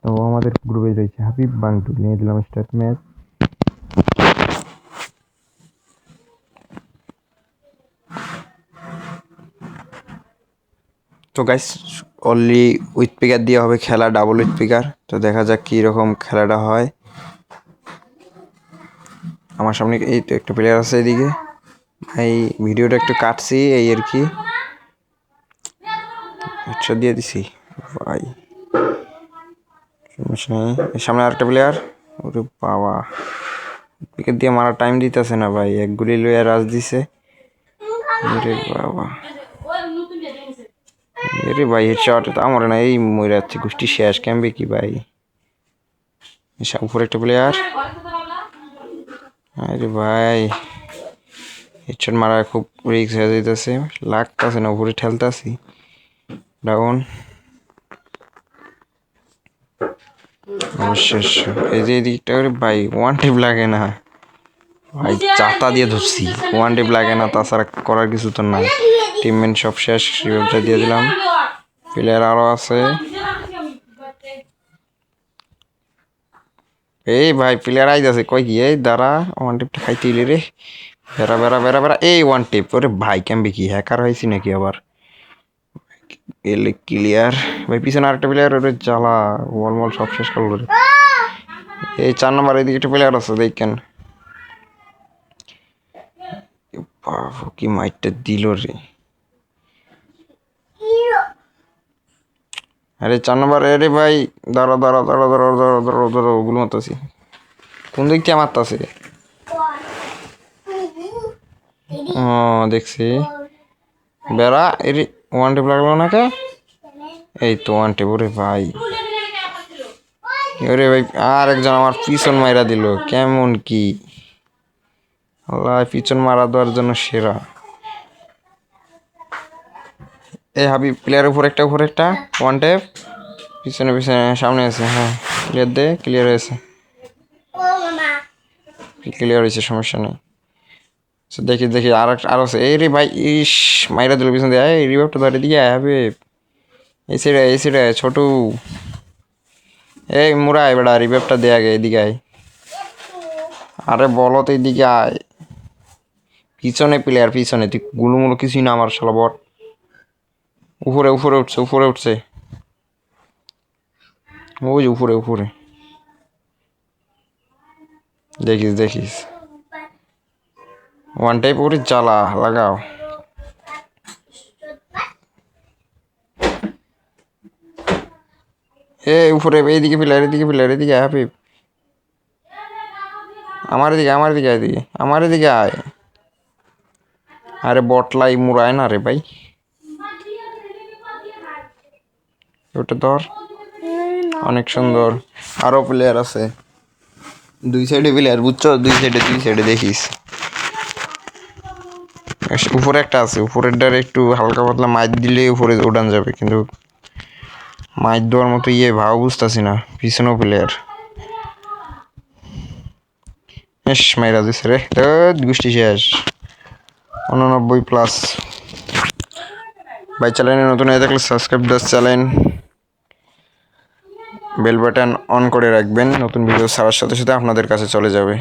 তো আমাদের গ্রুপে রয়েছে হাবিব বাংটু, নিয়ে দিলাম স্টার্ট ম্যাচ। তো গাইস অনলি উইথ পিকার দিয়ে হবে খেলা, ডাবল উইথ পিকার। তো দেখা যাক কী রকম খেলাটা হয়। আমার সামনে এই তো একটা প্লেয়ার আছে এদিকে। এই ভিডিওটা একটু কাটছি এই আর কি, হেডশট দিয়ে দিছি ভাই, সমস্যা নেই। সামনে আরেকটা প্লেয়ার, ওরে বাবা উইকেট দিয়ে মারা টাইম দিতেছে না ভাই, এক গুলি লইয়া রাজ দিছে। ওরে বাবা, এরে ভাই হেডশট আমার না, এই মরে যাচ্ছে গোষ্ঠী শেষ ক্যাম্পে কি ভাই। উপরে একটা প্লেয়ার, আরে ভাই হেডশট মারা খুব রিস্ক হয়ে যাইতেছে, লাগতেছে না, উপরে ঠেলতেছি ডাউন। অবশ্যই এই যে এদিকটা ভাই ওয়ান টেপ লাগে না ভাই, চাতা দিয়ে ধরছি, ওয়ান টেপ লাগে না, তাছাড়া করার কিছু তো নাই। টিমমেট সব শেষ, রিভাইভটা দিয়ে দিলাম। প্লেয়ার আরো আছে, এই ভাই প্লেয়ার আইতাছে, কই কি এই দাঁড়া, ওয়ান টেপটা খাইতে ইলে রে, বেড়া বেড়া বেড়া বেড়া, এই ওয়ান টেপ। ওরে ভাই ক্যাম্পে কি হ্যাকার হয়েছি নাকি আবার। এলে ক্লিয়ার ভাই, পিছনে আরেকটা প্লেয়ার, ওরে জ্বালা, ওয়াল মল সব শেষ করলো রে। এই 4 নম্বর এদিকে একটা প্লেয়ার আছে দেখেন, কি মাইটটা দিল রে। আরে 4 নম্বর, আরে ভাই দাঁড়া দাঁড়া দাঁড়া দাঁড়া দাঁড়া দাঁড়া দাঁড়া, ওগুলো মারতাছি, কোন দিক থেকে মারতাছে। ও দেখছি, বেড়া এর ওয়ান টেপ লাগলো না কে, এই তো ওয়ান টেপ। ওরে ভাই, ওরে ভাই আর একজন আমার পিছন মাইরা দিল, কেমন কি আল্লাহ, পিছন মারা দেওয়ার জন্য সেরা। এই হাবিব প্লেয়ার উপর একটা, উপরে একটা ওয়ান টেপ, পিছনে পিছনে সামনে আছে। হ্যাঁ ক্লিয়ার দে, ক্লিয়ার হয়েছে, ক্লিয়ার হয়েছে, সমস্যা নেই। দেখি দেখি আর আছে, এই রে ভাই, ইস মাইরা দিল পিছন দিয়ে, এই রিভাইভটা ধরে দিয়ে হাবিব, এই সাইডে ছোট, এই মুরাই বেড়া রিভাইভটা দে আগে, এদিকে আয়। আরে বলো তো এদিকে আয়, পিছনে প্লেয়ার পিছনে, তুই গুলুমুলো কিছুই না আমার শালা বট। উপরে উপরে উঠছে, উপরে উঠছে, ওই যে উপরে উপরে, দেখিস দেখিস, ওয়ান টাইপ ওরে জ্বালা লাগাও। এ উপরে এইদিকে প্লেয়ার, এদিকে প্লেয়ার, এদিকে হাবিব, আমার এদিকে আমার এদিকে এদিকে আমার এদিকে আয়। আরে বটলাই মুরায় না রে ভাই, ওটা ধর, অনেক সুন্দর। আরো প্লেয়ার আছে, দুই সাইডে প্লেয়ার বুঝছো, দুই সাইডে দেখিস। উপরে একটা আছে, উপরের ডারে একটু হালকা পাতলা মাইর দিলে উপরে উঠান যাবে, কিন্তু মাইর দেওয়ার মতো ইয়ে ভাও বুঝতেছি না। পিছনেও প্লেয়ার, এস মাইরা দিছে রে, গোষ্ঠী শেষ, 89+। ভাই চ্যানেলে নতুন হয়ে থাকলে সাবস্ক্রাইব দাস চ্যানেল, বেল বাটন অন করে রাখবেন, নতুন ভিডিও ছাড়ার সাথে সাথে আপনাদের কাছে চলে যাবে।